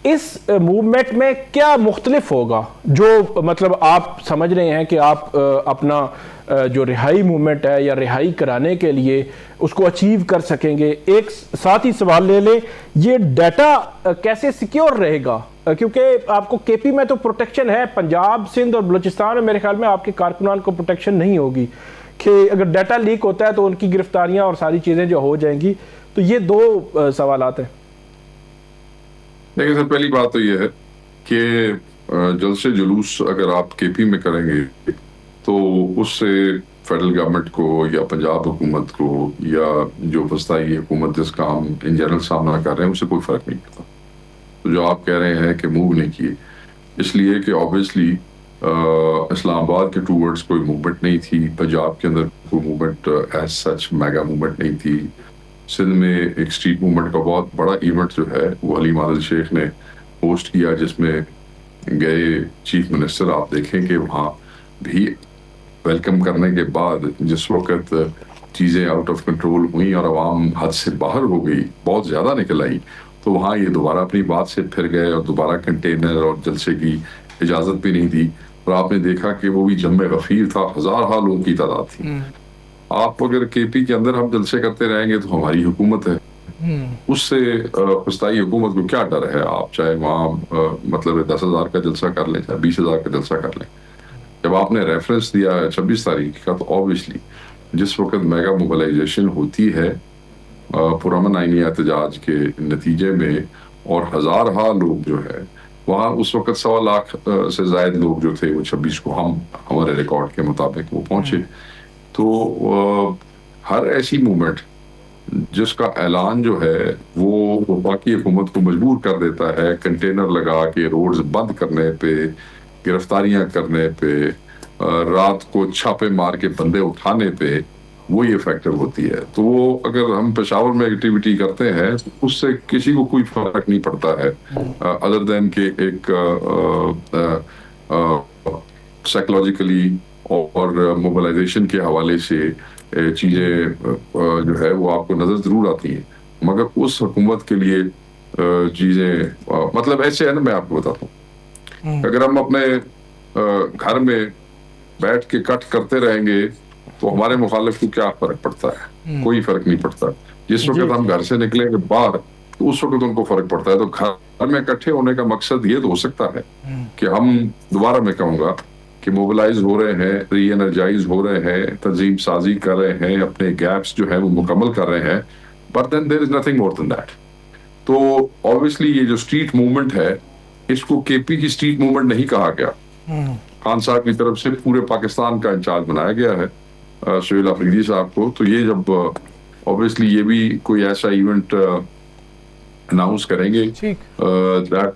Speaker 3: इस मूवमेंट में क्या मुख्तलिफ होगा जो मतलब आप समझ रहे हैं कि आप अपना जो रिहाई मूवमेंट है या रिहाई कराने के लिए उसको अचीव कर सकेंगे? एक साथ ही सवाल ले लें, ये डाटा कैसे सिक्योर रहेगा? क्योंकि आपको केपी में तो प्रोटेक्शन है, पंजाब, सिंध और बलूचिस्तान में मेरे ख्याल में आपके कारकुनान को प्रोटेक्शन नहीं होगी कि अगर डाटा लीक होता है तो उनकी गिरफ्तारियां और सारी चीज़ें जो हो जाएंगी। तो ये दो सवालात हैं।
Speaker 4: देखिए सर, पहली बात तो ये है कि जलसे जुलूस अगर आप केपी में करेंगे तो उससे फेडरल गवर्नमेंट को या पंजाब हुकूमत को या जो वस्ताई हुकूमत जिसका हम इन जनरल सामना कर रहे हैं उससे कोई फ़र्क नहीं पड़ता। तो जो आप कह रहे हैं कि मूव नहीं किए, इसलिए कि ऑब्वियसली इस्लामाबाद के टूवर्ड्स कोई मूवमेंट नहीं थी, पंजाब के अंदर कोई movement as such mega movement नहीं थी, सिंध में एक स्ट्रीट मूवमेंट का बहुत बड़ा इवेंट जो है वो हलीम आदिल शेख ने होस्ट किया, जिसमें गए चीफ मिनिस्टर। आप देखें कि वहाँ भी वेलकम करने के बाद जिस वक्त चीज़ें आउट ऑफ कंट्रोल हुई और आवाम हद से बाहर हो गई, बहुत ज़्यादा निकल आई, तो वहाँ ये दोबारा अपनी बात से फिर गए और दोबारा कंटेनर और जलसे की इजाज़त भी नहीं दी। और आपने देखा कि वो भी जम्मे गफीर था, हज़ार लोगों की तादाद थी। आप अगर केपी के अंदर हम जलसे करते रहेंगे तो हमारी हुकूमत है, उससे वस्ताई हुकूमत को क्या डर है? आप चाहे वहाँ मतलब 10,000 का जलसा कर लें, चाहे 20,000 का जलसा कर लें। जब आपने रेफरेंस दिया है 26 तारीख का, तो ऑब्वियसली जिस वक्त मेगा मोबिलाइजेशन होती है पुरअमन आईनी एहतजाज के नतीजे में, और हज़ार लोग जो है वहाँ उस वक्त 1.25 लाख से ज़ायद लोग जो थे वो 26 को हमारे रिकॉर्ड के मुताबिक वो पहुँचे। तो हर ऐसी मूवमेंट जिसका ऐलान जो है वो बाकी हुकूमत को मजबूर कर देता है, कंटेनर लगा के रोड्स बंद करने पे, गिरफ्तारियां करने पे, रात को छापे मार के बंदे उठाने पे, वो ये फैक्टर होती है। तो वो अगर हम पेशावर में एक्टिविटी करते हैं तो उससे किसी को कोई फर्क नहीं पड़ता है, अदर देन के एक साइकोलॉजिकली और मोबिलाइजेशन के हवाले से चीज़ें जो है वो आपको नज़र ज़रूर आती हैं, मगर उस हुकूमत के लिए चीज़ें मतलब ऐसे है ना, मैं आपको बताता हूँ, अगर हम अपने घर में बैठ के कट करते रहेंगे तो हमारे मुखालिफ को क्या फ़र्क पड़ता है? कोई फ़र्क नहीं पड़ता। जिस वक्त हम घर से निकलेंगे बाहर तो उस वक्त उनको फ़र्क पड़ता है। तो घर में इकट्ठे होने का मकसद ये तो हो सकता है कि हम दोबारा मैं कहूँगा कि मोबिलाइज हो रहे हैं, री एनर्जाइज हो रहे हैं, तंजीम साजी कर रहे हैं, अपने गैप्स जो है वो मुकम्मल कर रहे हैं, but then there is nothing more than that. तो ऑब्वियसली ये जो स्ट्रीट मूवमेंट है इसको केपी की स्ट्रीट मूवमेंट नहीं कहा गया, खान साहब की तरफ से पूरे पाकिस्तान का इंचार्ज बनाया गया है सुहेल अफरीदी साहब को। तो ये जब ऑब्वियसली ये भी कोई ऐसा इवेंट अनाउंस करेंगे that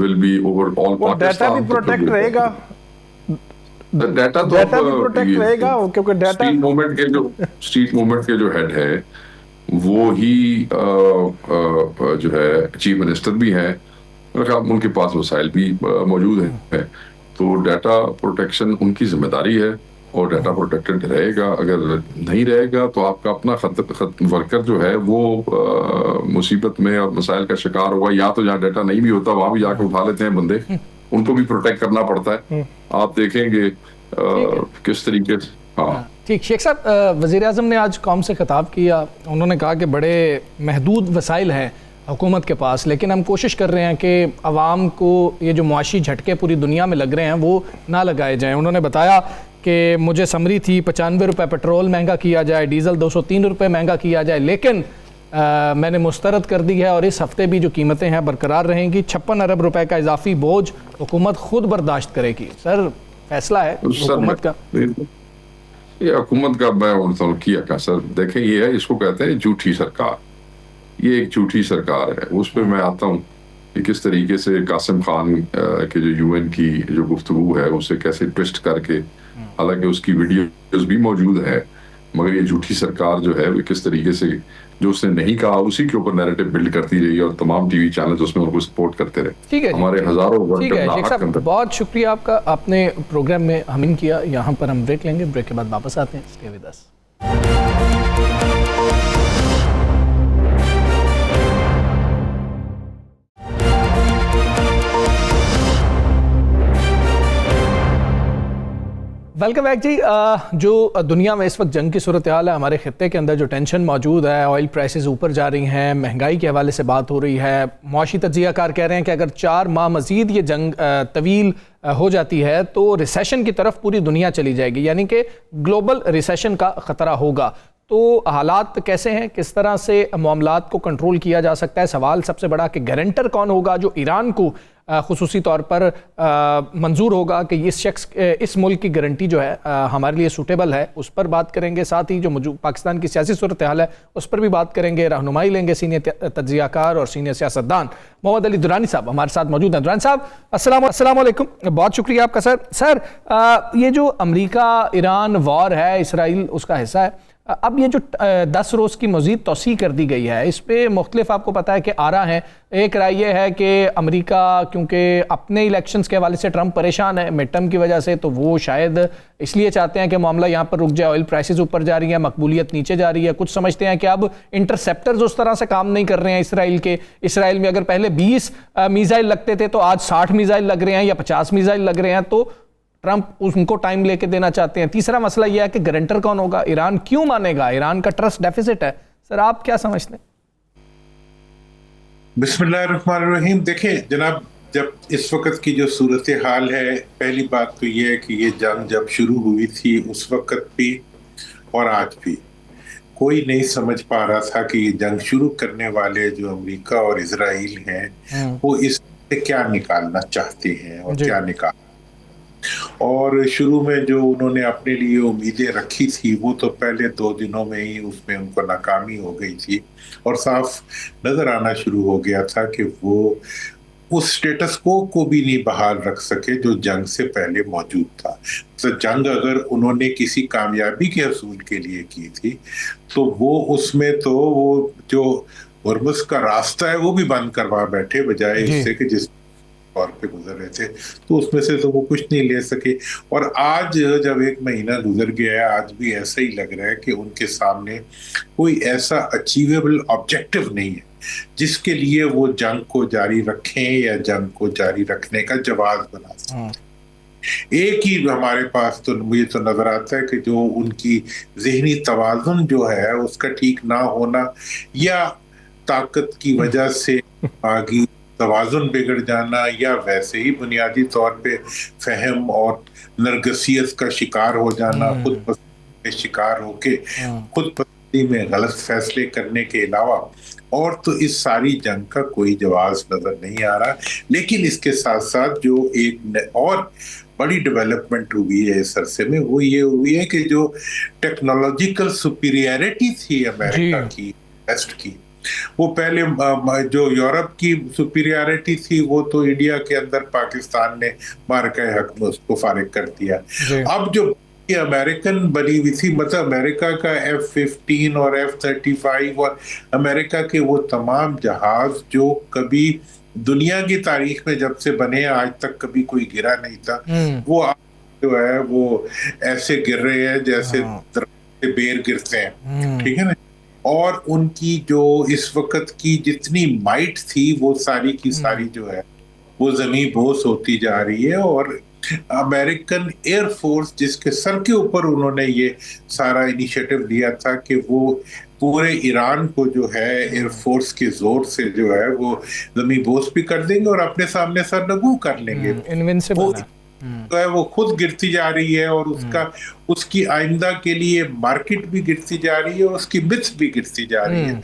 Speaker 4: will be over all
Speaker 3: वो डाटा भी प्रोटेक्ट रहेगा,
Speaker 4: डाटा तो
Speaker 3: डाटा भी प्रोटेक्ट रहेगा क्योंकि डाटा
Speaker 4: स्ट्रीट मूवमेंट के जो हेड है वो ही जो है चीफ मिनिस्टर भी हैं, उनके पास वसाइल भी मौजूद है। तो डाटा प्रोटेक्शन उनकी जिम्मेदारी है और डाटा प्रोटेक्टेड रहेगा। अगर नहीं रहेगा तो आपका अपना वर्कर जो है वो मुसीबत में और मसाइल का शिकार होगा। या तो जहाँ डाटा नहीं भी होता वहां भी जाकर उठा लेते हैं बंदे, उनको भी प्रोटेक्ट करना पड़ता है। आप देखेंगे किस तरीके से। हाँ
Speaker 1: ठीक। शेख साहब, वज़ीर आज़म ने आज कौम से खिताब किया, उन्होंने कहा कि बड़े महदूद वसाइल हैं हुकूमत के पास, लेकिन हम कोशिश कर रहे हैं कि आवाम को ये जो मुआशी झटके पूरी दुनिया में लग रहे हैं वो ना लगाए जाएं। उन्होंने बताया कि मुझे समरी थी 95 रुपये पेट्रोल महंगा किया जाए, डीज़ल 203 रुपये महंगा किया जाए, लेकिन मैंने मुस्तरद कर दी है और इस हफ्ते भी जो कीमतें हैं बरकरार रहेंगी। 56 अरब रुपए का इजाफी बोझ हुकूमत खुद बर्दाश्त करेगी। सर, फैसला है हुकूमत का,
Speaker 4: ये हुकूमत का मैं किया का सर देखें, ये है, इसको कहते हैं झूठी सरकार। ये एक झूठी सरकार है। उस पर मैं आता हूँ कि किस तरीके से कासिम खान के जो यूएन की जो गुफ्तगू है उसे कैसे ट्विस्ट करके, हालांकि उसकी वीडियोस भी मौजूद है, मगर ये झूठी सरकार जो है वो किस तरीके से जो उसने नहीं कहा उसी के ऊपर नैरेटिव बिल्ड करती रही और तमाम टीवी चैनल्स उसमें उनको सपोर्ट करते रहे।
Speaker 1: ठीक है,
Speaker 4: हमारे हजारों
Speaker 1: ठीक है शेख साहब, बहुत शुक्रिया आपका, आपने प्रोग्राम में हमिंग किया। यहाँ पर हम ब्रेक लेंगे, ब्रेक के बाद वापस आते हैं। Stay with us. Welcome back जी। जो दुनिया में इस वक्त जंग की सूरत हाल है, हमारे खित्ते के अंदर जो टेंशन मौजूद है, ऑयल प्राइसेस ऊपर जा रही हैं, महंगाई के हवाले से बात हो रही है, मुआशी तज्जियाकार कह रहे हैं कि अगर 4 माह मजीद ये जंग तवील हो जाती है तो रिसेशन की तरफ पूरी दुनिया चली जाएगी, यानी कि ग्लोबल रिसेशन का ख़तरा होगा। तो हालात कैसे हैं, किस तरह से मामलात को कंट्रोल किया जा सकता है? सवाल सबसे बड़ा कि गारंटर कौन होगा जो ईरान को खुसूसी तौर पर मंजूर होगा कि इस शख्स, इस मुल्क की गारंटी जो है हमारे लिए सूटेबल है, उस पर बात करेंगे। साथ ही जो पाकिस्तान की सियासी सूरत हाल है उस पर भी बात करेंगे। रहनुमाई लेंगे सीनियर तज्जियाकार और सीनियर सियासतदान मोहम्मद अली दुरानी साहब हमारे साथ मौजूद हैं। दुरानी साहब, अस्सलाम वालेकुम, बहुत शुक्रिया आपका सर। सर, ये जो अमरीका ईरान वॉर है, इसराइल उसका हिस्सा है, अब ये जो 10 रोज़ की मज़ीद तोसी कर दी गई है, इस पर मुख्तलिफ आपको पता है कि आरा हैं। एक राय ये है कि अमेरिका क्योंकि अपने इलेक्शंस के हवाले से ट्रंप परेशान है मिड टर्म की वजह से, तो वो शायद इसलिए चाहते हैं कि मामला यहाँ पर रुक जाए। ऑयल प्राइसेस ऊपर जा रही है, मकबूलियत नीचे जा रही है। कुछ समझते हैं कि अब इंटरसेप्टर्स उस तरह से काम नहीं कर रहे हैं इसराइल के। इसराइल में अगर पहले 20 मिसाइल लगते थे तो आज 60 मिसाइल लग रहे हैं या 50 मिसाइल लग रहे हैं, तो ट्रंप उनको टाइम लेके देना चाहते हैं। तीसरा मसला यह है कि गारंटर कौन होगा, ईरान क्यों मानेगा, ईरान का ट्रस्ट डेफिसिट है। सर, आप क्या समझते हैं?
Speaker 5: बिस्मिल्लाहिर्रहमानिर्रहीम। देखें जनाब, जब इस वक्त की जो सूरत हाल है, पहली बात तो ये है कि ये जंग जब शुरू हुई थी उस वक्त भी और आज भी कोई नहीं समझ पा रहा था कि ये जंग शुरू करने वाले जो अमेरिका और इजराइल हैं वो इससे क्या निकालना चाहते हैं और क्या निकाल। और शुरू में जो उन्होंने अपने लिए उम्मीदें रखी थी वो तो पहले 2 दिनों में ही उसमें उनको नाकामी हो गई थी और साफ नजर आना शुरू हो गया था कि वो उस स्टेटस को भी नहीं बहाल रख सके जो जंग से पहले मौजूद था। तो जंग अगर उन्होंने किसी कामयाबी के हसूल के लिए की थी तो वो उसमें तो वो जो हुर्मुज़ का रास्ता है वो भी बंद करवा बैठे, बजाय इससे कि जिस तौर पे गुजर रहे थे तो उसमें से तो वो कुछ नहीं ले सके। और आज जब 1 महीना गुजर गया है, आज भी ऐसा ही लग रहा है कि उनके सामने कोई ऐसा अचीवेबल ऑब्जेक्टिव नहीं है जिसके लिए वो जंग को जारी रखें या जंग को जारी रखने का जवाब बना सकें। एक ही हमारे पास तो मुझे तो नजर आता है कि जो उनकी जहनी तवाज़ुन जो है उसका ठीक ना होना या ताकत की वजह से आगे तवाज़ुन बिगड़ जाना या वैसे ही बुनियादी तौर पे फहम और नरगसियत का शिकार हो जाना, खुद पसंद के शिकार होके खुद में गलत फैसले करने के अलावा और तो इस सारी जंग का कोई जवाब नजर नहीं आ रहा। लेकिन इसके साथ साथ जो एक और बड़ी डेवलपमेंट हुई है इस अरसे में, वो ये हुई है कि जो टेक्नोलॉजिकल सुपीरियरिटी थी अमेरिका की वेस्ट की, वो पहले जो यूरोप की सुपीरियरिटी थी वो तो इंडिया के अंदर पाकिस्तान ने मार के हक में उसको फारिग कर दिया। अब जो अमेरिकन बनी हुई थी, मतलब अमेरिका का F-15 और F-35 और अमेरिका के वो तमाम जहाज जो कभी दुनिया की तारीख में जब से बने आज तक कभी कोई गिरा नहीं था, वो जो है वो ऐसे गिर रहे हैं जैसे बेर गिरते हैं, ठीक है ना। और उनकी जो इस वक्त की जितनी माइट थी वो सारी की सारी जो है वो जमीन बोस होती जा रही है। और अमेरिकन एयरफोर्स जिसके सर के ऊपर उन्होंने ये सारा इनिशिएटिव लिया था कि वो पूरे ईरान को जो है एयरफोर्स के जोर से जो है वो जमीन बोस भी कर देंगे और अपने सामने सरनगू कर लेंगे, वो जो है वो खुद गिरती जा रही है और उसकी आइंदा के लिए मार्केट भी गिरती जा रही है और उसकी मिथ्स भी गिरती जा रही है।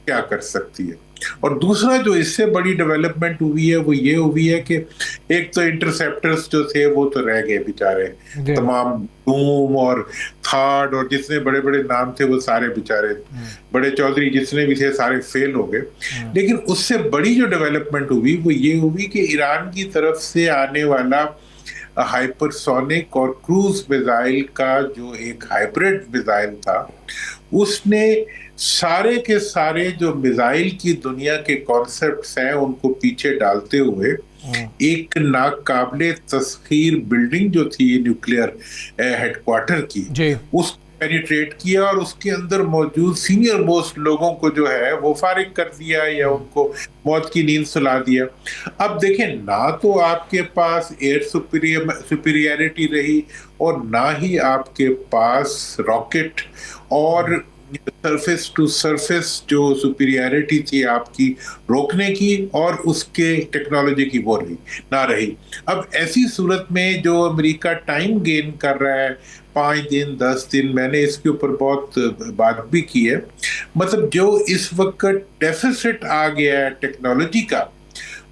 Speaker 5: क्या कर सकती है। और दूसरा जो इससे बड़ी डेवलपमेंट हुई है वो ये हुई है कि एक तो इंटरसेप्टर्स जो थे वो तो रह गए बेचारे, तमाम डूम और थार्ड और जितने बड़े बड़े नाम थे वो सारे बेचारे, बड़े चौधरी जितने भी थे सारे फेल हो गए। लेकिन उससे बड़ी जो डेवलपमेंट हुई वो ये हुई कि ईरान की तरफ से आने वाला हाइपरसोनिक और क्रूज मिसाइल का जो एक हाइब्रिड मिसाइल था, उसने सारे के सारे जो मिसाइल की दुनिया के कॉन्सेप्ट्स हैं उनको पीछे डालते हुए एक नाकाबिले तस्खीर बिल्डिंग जो थी न्यूक्लियर हेडक्वार्टर की, उस पेनिट्रेट किया और उसके अंदर मौजूद सीनियर मोस्ट लोगों को जो है वो फारिग कर दिया या उनको मौत की नींद सुला दिया। अब देखें, ना तो आपके पास एयर सुपीरियरिटी रही और ना ही आपके पास रॉकेट और सरफेस टू सरफेस जो सुपीरियरिटी थी आपकी रोकने की और उसके टेक्नोलॉजी की वो ना रही। अब ऐसी सूरत में जो अमेरिका टाइम गेन कर रहा है 5 दिन 10 दिन, मैंने इसके ऊपर बहुत बात भी की है, मतलब जो इस वक्त डेफिसिट आ गया है टेक्नोलॉजी का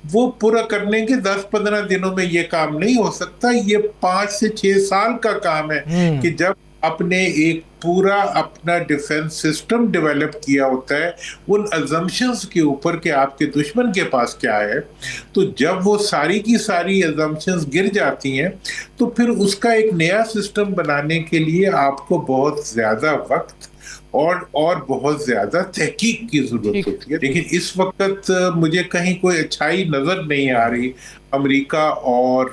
Speaker 5: वो पूरा करने के 10-15 दिनों में ये काम नहीं हो सकता। ये 5 से 6 साल का काम है कि जब आपने एक पूरा अपना डिफेंस सिस्टम डेवलप किया होता है उन अजम्पशंस के ऊपर कि आपके दुश्मन के पास क्या है, तो जब वो सारी की सारी अजम्पशंस गिर जाती हैं तो फिर उसका एक नया सिस्टम बनाने के लिए आपको बहुत ज्यादा वक्त और बहुत ज्यादा तहकीक की जरूरत होती है। लेकिन इस वक्त मुझे कहीं कोई अच्छाई नजर नहीं आ रही अमेरिका और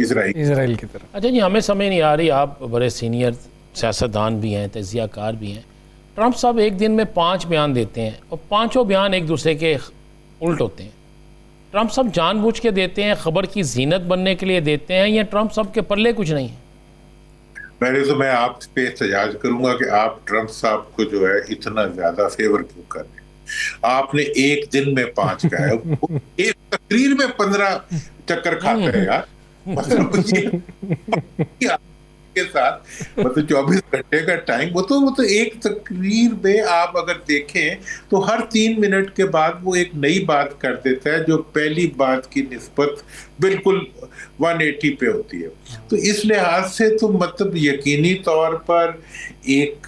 Speaker 5: इजराइल की तरफ।
Speaker 2: अच्छा जी, हमें समझ नहीं आ रही, आप बड़े सीनियर सियासतदान भी हैं, तजियाकार भी हैं। ट्रंप साहब एक दिन में 5 बयान देते हैं और 5 बयान एक दूसरे के उल्ट होते हैं। ट्रंप साहब जानबूझ के देते हैं, खबर की जीनत बनने के लिए देते हैं, या ट्रंप साहब के पल्ले कुछ नहीं है?
Speaker 5: पहले तो मैं आप पे एहतजाज करूंगा कि आप ट्रंप साहब को जो है इतना ज्यादा फेवर क्यों कर रहे हैं। आपने एक दिन में 5 का है, एक तकरीर में 15 चक्कर खाते हैं यार, मतलब के साथ मतलब 24 घंटे का टाइम, वो तो एक तकरीर में आप अगर देखें तो हर 3 मिनट के बाद वो एक नई बात कर देता है जो पहली बात की निस्बत बिल्कुल 180 पे होती है। तो इस लिहाज से तो मतलब यकीनी तौर पर एक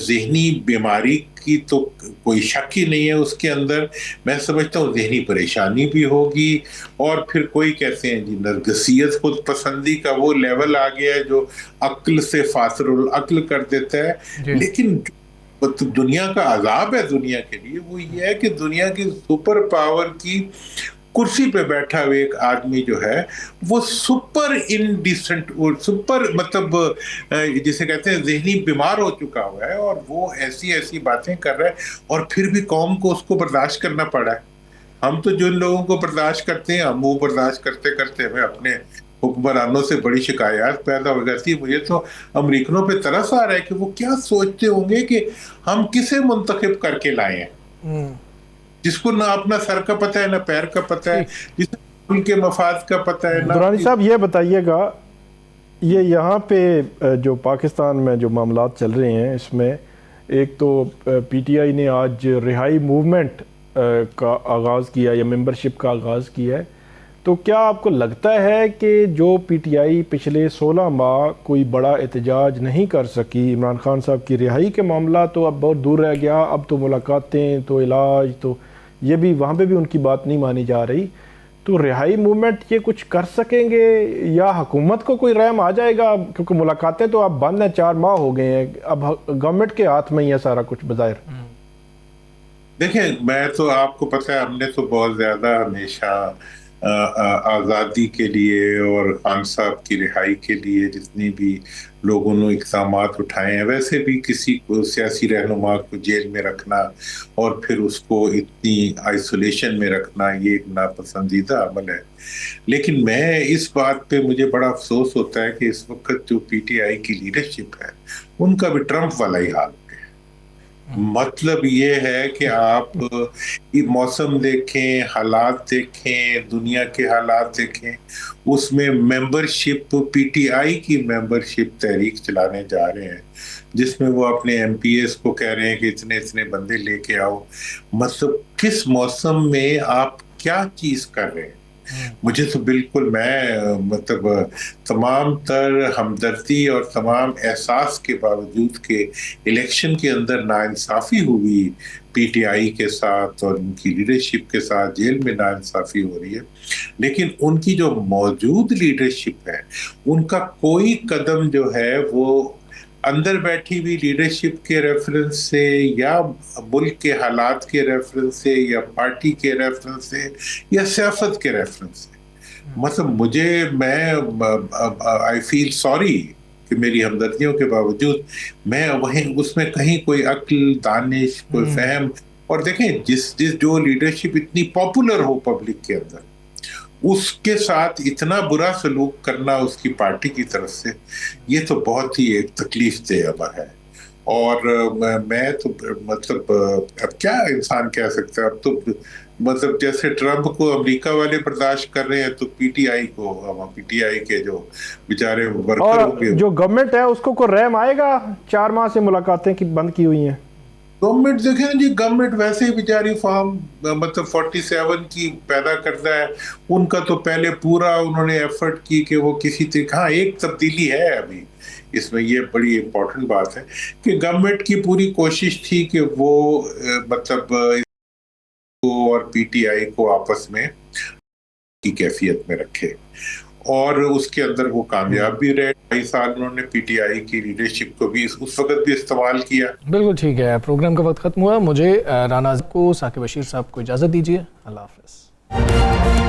Speaker 5: ज़हनी बीमारी की तो कोई शक ही नहीं है उसके अंदर। मैं समझता हूँ ज़हनी परेशानी भी होगी और फिर कोई कहते हैं जी नरगसियत, खुद पसंदी का वो लेवल आ गया है जो अक्ल से फासरुल अक्ल कर देता है। लेकिन तो दुनिया का अजाब है दुनिया के लिए वो ये है कि दुनिया की सुपर पावर की कुर्सी पे बैठा हुआ एक आदमी जो है वो सुपर इनडिसेंट और सुपर मतलब जिसे कहते हैं ज़हनी बीमार हो चुका हुआ है और वो ऐसी ऐसी बातें कर रहा है और फिर भी कौम को उसको बर्दाश्त करना पड़ा है। हम तो जिन लोगों को बर्दाश्त करते हैं हम वो बर्दाश्त करते करते हमें अपने हुक्मरानों से बड़ी शिकायत पैदा हो जाती है। मुझे तो अमरीकनों पे तरस आ रहा है कि वो क्या सोचते होंगे कि हम किसे मुंतखब करके लाए हैं जिसको ना अपना सर का पता है ना पैर का पता है, जिसको उनके मफाद का पता है ना।
Speaker 3: दुरानी साहब ये बताइएगा, ये यहाँ पे जो पाकिस्तान में जो मामलात चल रहे हैं इसमें एक तो पीटीआई ने आज रिहाई मूवमेंट का आगाज़ किया या मेंबरशिप का आगाज़ किया है, तो क्या आपको लगता है कि जो पीटीआई पिछले 16 माह कोई बड़ा एहतजाज नहीं कर सकी, इमरान खान साहब की रिहाई के मामला तो अब बहुत दूर रह गया, अब तो मुलाकातें, तो इलाज, तो ये भी वहाँ पे भी उनकी बात नहीं मानी जा रही, तो रिहाई मूवमेंट ये कुछ कर सकेंगे या हुकूमत को कोई रहम आ जाएगा? क्योंकि मुलाकातें तो अब बंद हैं, 4 माह हो गए हैं, अब गवर्नमेंट के हाथ में ही है सारा कुछ बज़ाहिर।
Speaker 5: देखिए, मैं तो आपको पता है हमने तो बहुत ज्यादा हमेशा आज़ादी के लिए और खान साहब की रिहाई के लिए जितनी भी लोगों ने इक़दाम उठाए हैं, वैसे भी किसी को सियासी रहनुमा को जेल में रखना और फिर उसको इतनी आइसोलेशन में रखना ये एक नापसंदीदा अमल है। लेकिन मैं इस बात पे मुझे बड़ा अफसोस होता है कि इस वक्त जो पीटीआई की लीडरशिप है उनका भी ट्रंप वाला ही हाल है। मतलब ये है कि आप मौसम देखें, हालात देखें, दुनिया के हालात देखें, उसमें मेंबरशिप, पीटीआई की मेंबरशिप तहरीक चलाने जा रहे हैं जिसमें वो अपने एमपीएस को कह रहे हैं कि इतने इतने बंदे लेके आओ। मतलब किस मौसम में आप क्या चीज कर रहे हैं? मुझे तो बिल्कुल, मैं मतलब तमाम तर हमदर्दी और तमाम एहसास के बावजूद के इलेक्शन के अंदर नाइंसाफ़ी हुई पीटीआई के साथ और उनकी लीडरशिप के साथ, जेल में नाइंसाफ़ी हो रही है, लेकिन उनकी जो मौजूद लीडरशिप है उनका कोई कदम जो है वो अंदर बैठी हुई लीडरशिप के रेफरेंस से या मुल्क के हालात के रेफरेंस से या पार्टी के रेफरेंस से या सियासत के रेफरेंस से, मतलब आई फील सॉरी कि मेरी हमदर्दियों के बावजूद मैं वहीं उसमें कहीं कोई अक्ल, दानिश, कोई फहम, और देखें जिस जो लीडरशिप इतनी पॉपुलर हो पब्लिक के अंदर, उसके साथ इतना बुरा सलूक करना उसकी पार्टी की तरफ से, ये तो बहुत ही एक तकलीफ देह अमर है। और मैं तो मतलब अब क्या इंसान कह सकता है, अब तो मतलब जैसे ट्रंप को अमेरिका वाले बर्दाश्त कर रहे हैं तो पीटीआई के जो बेचारे वर्कर होंगे,
Speaker 3: जो गवर्नमेंट है उसको को रहम आएगा? 4 माह से मुलाकातें की बंद की हुई हैं।
Speaker 5: गवर्नमेंट देखें जी, गवर्नमेंट वैसे ही बेचारी फॉर्म मतलब 47 की पैदा करता है, उनका तो पहले पूरा उन्होंने एफर्ट की कि वो किसी तरीके, हाँ एक तब्दीली है अभी इसमें, ये बड़ी इम्पोर्टेंट बात है कि गवर्नमेंट की पूरी कोशिश थी कि वो मतलब और पीटीआई को आपस में की कैफियत में रखे, और उसके अंदर वो कामयाब भी रहे। 2.5 साल उन्होंने पीटीआई की लीडरशिप को भी उस वक्त भी इस्तेमाल किया।
Speaker 1: बिल्कुल ठीक है, प्रोग्राम का वक्त खत्म हुआ। मुझे राना को, साकिब बशीर साहब को इजाज़त दीजिए। अल्लाह हाफ़िज़।